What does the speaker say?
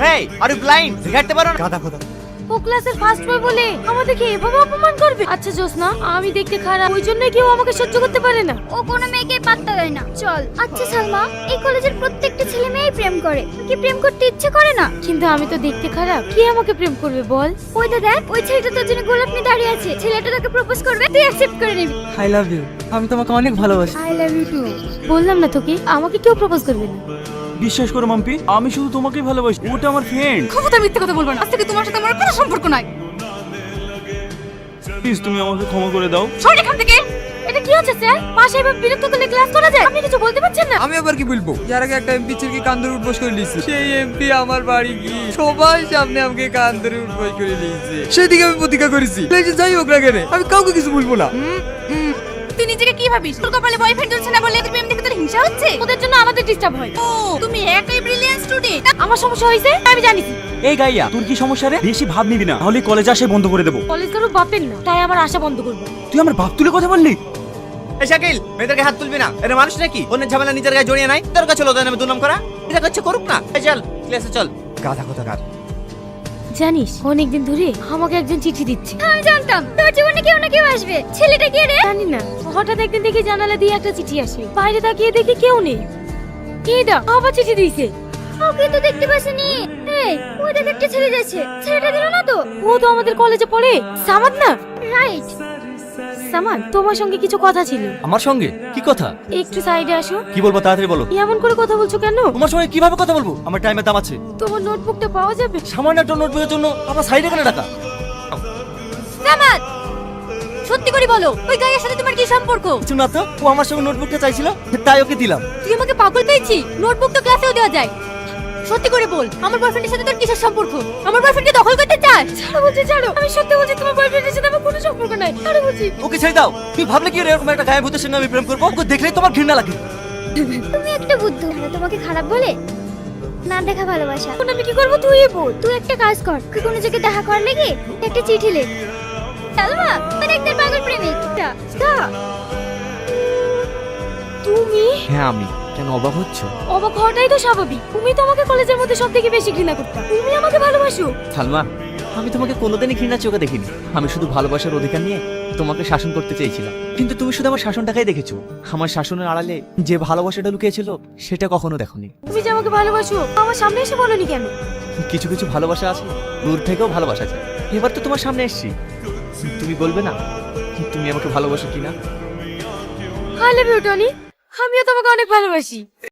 Hey are you blind? দেখাতে পারো না? গাদা খোদা। ও ক্লাসের ফার্স্ট বয় বলে আমাদেরকে এভাবে অপমান করবে? আচ্ছা জোসনা, আমি দেখতে খারাপ, ওই জন্য কেউ আমাকে সহ্য করতে পারে না। ও কোনো মেয়েকে পাত্তা দেয় না। চল। আচ্ছা সালমা, এই কলেজের প্রত্যেকটা ছেলে মেয়েই প্রেম করে, কি প্রেম করতে ইচ্ছে করে না? কিন্তু আমি তো দেখতে খারাপ, কে আমাকে প্রেম করবে বল? ওই তো দেখ, ওই ছেলেটা তোর জন্য গোলাপ নিয়ে দাঁড়িয়ে আছে। ছেলেটা তোকে প্রপোজ করবে, তুই অ্যাকসেপ্ট করে নিবি। আই লাভ ইউ, আমি তোমাকে অনেক ভালোবাসি। I love you too. বললাম না তোকে, আমাকে কেউ প্রপোজ করবে না। বিশ্বাস করো মাম্পি, আমি শুধু তোমাকেই ভালোবাসি, ওটা আমার ফ্রেন্ড। ক্ষমতা মিথ্যে কথা বলবো না, আজ থেকে তোমার সাথে আমার কোনো সম্পর্ক নাই। প্লিজ তুমি আমাকে ক্ষমা করে দাও। সর এখান থেকে। এটা কি হচ্ছে স্যার? পাশে এভাবে বিরক্ত করলে ক্লাস করা যায়? আপনি কিছু বলতে পারছেন না? আমি আবার কি বলবো? এর আগে একটা এমপি ছেলেকে কান ধরে উঠবোস করে নিয়েছি, সেই এমপি আমার বাড়ি গিয়ে সবার সামনে আমাকে কান ধরে উঠবোস করে নিয়েছে। সেদিকে আমি প্রতিজ্ঞা করেছি, যাই হোক না কেন আমি কাউকে কিছু বলবো না। তুই নিজেকে কি ভাবিস? তোর কপালে বয়ফ্রেন্ড চলছে না বলে প্রেম দেখে তোর হিংসা হচ্ছে? ওদের জন্য আমাদের ডিস্টার্ব হয়। ও তুমি একাই ব্রিলিয়ান্ট স্টুডেন্ট। আমার সমস্যা হয়েছে আমি জানি। এই গাইয়া, তোর কি সমস্যা রে? বেশি ভাব নিবি না, তাহলে কলেজে আসে বন্ধ করে দেবো। কলেজ কারো বাপের না, তাই আমার আশা বন্ধ করবো। তুই আমার বাপ তুলে কথা বললি? এই শাকিল, মেয়েদেরকে হাত তুলবি না। এরা মানুষ নাকি? অন্যের ঝামেলা নিজের গায়ে জড়িয়ে নাই। তোর কাছে ওদের নামে দুর্নাম করা, এটা করছে করুক না। এই চল ক্লাসে চল। গাদা খোদা গাদ। জানিস অনেকদিন ধরে আমাকে একজন চিঠি দিচ্ছে। আমি জানতাম তোর জীবনে কেউ না কেউ আসবে। ছেলেটা কে রে? জানি না, হঠাৎ একদিন দেখি জানালা দিয়ে একটা চিঠি আসে, বাইরে তাকিয়ে দেখি কেউ নেই। এই দা আবার চিঠি দিয়েছে। ওকে তো দেখতে পাসনি। এই ওই দেখ একটা ছেলে যাচ্ছে, ছেলেটা দিল না তো? ও তো আমাদের কলেজে পড়ে, সামাদ না? রাইট। সামাদ, তোমার সঙ্গে কিছু কথা ছিল। আমার সঙ্গে কি কথা? একটু সাইডে আসো। কি বলবো তাড়াতাড়ি বলো। এমন করে কথা বলছো কেন? তোমার সঙ্গে কিভাবে কথা বলবো? আমার টাইমের দাম আছে। তোমার নোটবুকটা পাওয়া যাবে? সামান্য একটা নোটবুকের জন্য আবার সাইডে কেন টাকা? সামাদ, সত্যি করে বলো, ওই গায়ের সাথে তোমার কি সম্পর্ক? কিছু না তো, ও আমার সঙ্গে নোটবুকটা চাইছিল, তাই ওকে দিলাম। তুই আমাকে পাগল পেয়েছিস? নোটবুক তো ক্লাসেও দেওয়া যায়। সত্যি করে বল, আমার বয়ফ্রেন্ডের সাথে তোর কিসের সম্পর্ক? আমার বয়ফ্রেন্ডকে দখল করতে চাস? ছাড়ো বলছি, ছাড়ো। আমি সত্যি বলছি, তোমার বয়ফ্রেন্ডের সাথে আমার কোনো সম্পর্ক নাই। ছাড়ো বলছি। ওকে ছেড়ে দাও। তুই ভাবলে কি এরকম একটা গায়ে ভূতের সঙ্গে আমি প্রেম করবো? ওকে দেখলেই তোমার ঘৃণা লাগে। তুমি একটা বুদ্ধু। তোমাকে খারাপ বলে না দেখা ভালোবাসা। এখন আমি কি করবো তুই বল। তুই একটা কাজ কর, তুই কোনো জায়গায় দেখা কর লেগে একটা চিঠি লেখ। সালমা, মানে একটা পাগল প্রেমিক। তুমি? হ্যাঁ আমি। কেন অবাক হচ্ছ? অবাক হওয়াটাই তো স্বাভাবিক। তুমি তো আমাকে কলেজের মধ্যে সব থেকে বেশি ঘৃণা করতে। তুমি আমাকে ভালোবাসো? সালমা, আমি তোমাকে কোনোদিনই ঘৃণা চোখে দেখিনি। আমি শুধু ভালোবাসার অধিকার নিয়ে তোমাকে শাসন করতে চেয়েছিলাম, কিন্তু তুমি শুধু আমার শাসনটাকেই দেখেছো। আমার শাসনের আড়ালে যে ভালোবাসাটা লুকিয়েছিল সেটা কখনো দেখোনি। তুমি যে আমাকে ভালোবাসো, আমার সামনে এসে বলনি কেন? কিছু কিছু ভালোবাসা আছে দূর থেকেও ভালোবাসা যায়। এবার তো তোমার সামনে এসেছি, তুমি বলবে না তুমি আমাকে ভালোবাসো কিনা? I love you Tony. আমিও তোমাকে অনেক ভালোবাসি।